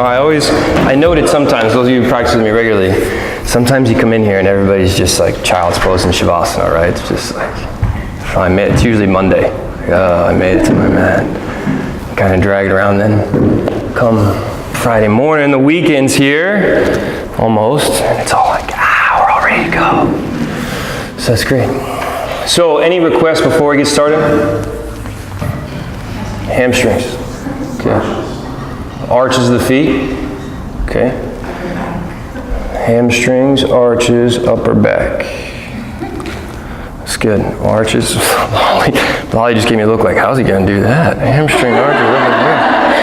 I noted sometimes, those of you who practice with me regularly, sometimes you come in here and everybody's just like child's pose in Shavasana, right? It's just like, I made it. It's usually Monday. I made it to my mat. Kind of drag it around, then come Friday morning, the weekend's here, almost, and it's all like, we're all ready to go. So that's great. So any requests before we get started? Hamstrings. Okay. Arches of the feet. Okay. Hamstrings, arches, upper back. That's good. Arches. Lolly just gave me a look like, how's he going to do that? Hamstring, arches, upper back.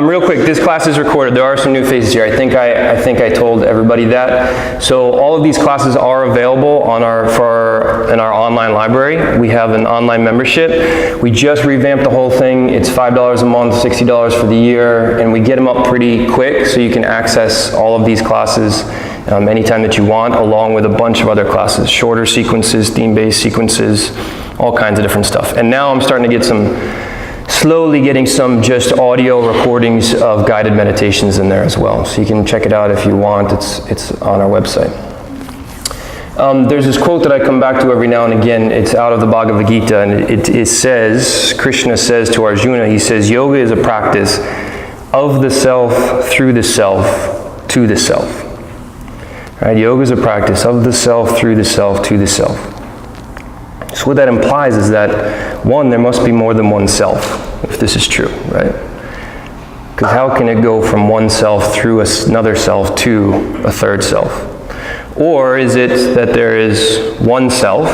Real quick, this class is recorded. There are some new faces here. I think I told everybody that. So all of these classes are available in our online library. We have an online membership. We just revamped the whole thing. It's $5 a month, $60 for the year, and we get them up pretty quick, so you can access all of these classes anytime that you want, along with a bunch of other classes, shorter sequences, theme-based sequences, all kinds of different stuff. And now I'm starting to get slowly getting some just audio recordings of guided meditations in there as well. So you can check it out if you want. It's on our website. There's this quote that I come back to every now and again. It's out of the Bhagavad Gita, and it says, Krishna says to Arjuna, he says, yoga is a practice of the self, through the self, to the self. Right? Yoga is a practice of the self, through the self, to the self. So what that implies is that, one, there must be more than one self, if this is true, right? Because how can it go from one self through another self to a third self? Or is it that there is one self,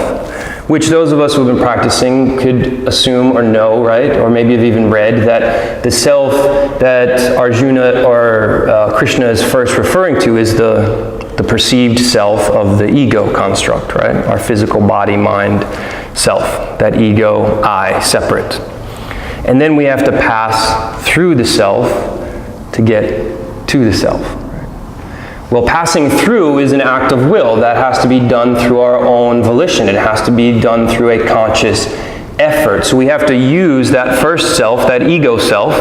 which those of us who have been practicing could assume or know, right? Or maybe have even read that the self that Arjuna or Krishna is first referring to is the perceived self of the ego construct, right? Our physical body, mind, self. That ego, I, separate. And then we have to pass through the self to get to the self. Well, passing through is an act of will. That has to be done through our own volition. It has to be done through a conscious effort. So we have to use that first self, that ego self,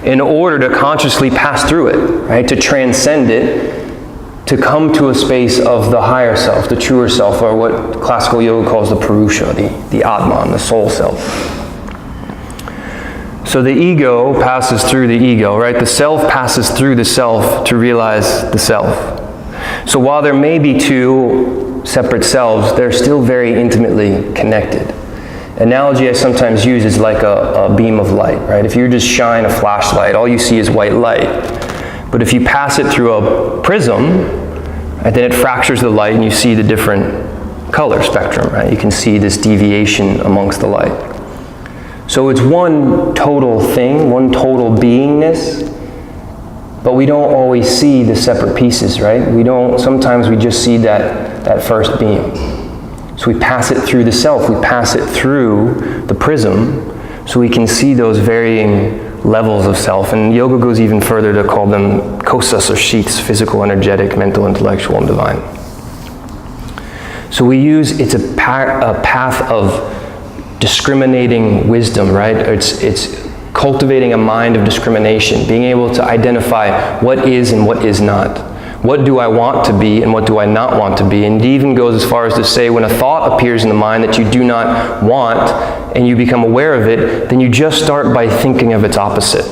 in order to consciously pass through it, right? To transcend it, to come to a space of the higher self, the truer self, or what classical yoga calls the Purusha, the Atman, the soul self. So the ego passes through the ego, right? The self passes through the self to realize the self. So while there may be two separate selves, they're still very intimately connected. Analogy I sometimes use is like a beam of light, right? If you just shine a flashlight, all you see is white light. But if you pass it through a prism, and then it fractures the light and you see the different color spectrum, right? You can see this deviation amongst the light. So it's one total thing, one total beingness, but we don't always see the separate pieces, right? Sometimes we just see that first beam. So we pass it through the self, we pass it through the prism, so we can see those varying levels of self. And yoga goes even further to call them kosas, or sheaths, physical, energetic, mental, intellectual, and divine. So it's a path of discriminating wisdom, right? It's cultivating a mind of discrimination, being able to identify what is and what is not. What do I want to be and what do I not want to be? And it even goes as far as to say, when a thought appears in the mind that you do not want and you become aware of it, then you just start by thinking of its opposite.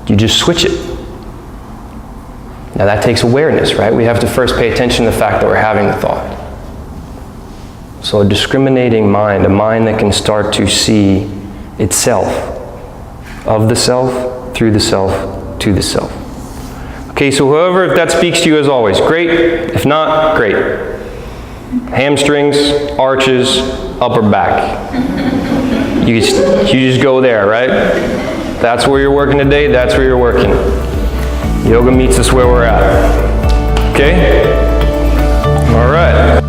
You just switch it. Now that takes awareness, right? We have to first pay attention to the fact that we're having the thought. So a discriminating mind, a mind that can start to see itself, of the self, through the self, to the self. Okay, so whoever, if that speaks to you as always, great. If not, great. Hamstrings, arches, upper back. You just go there, right? That's where you're working today, that's where you're working. Yoga meets us where we're at. Okay? All right.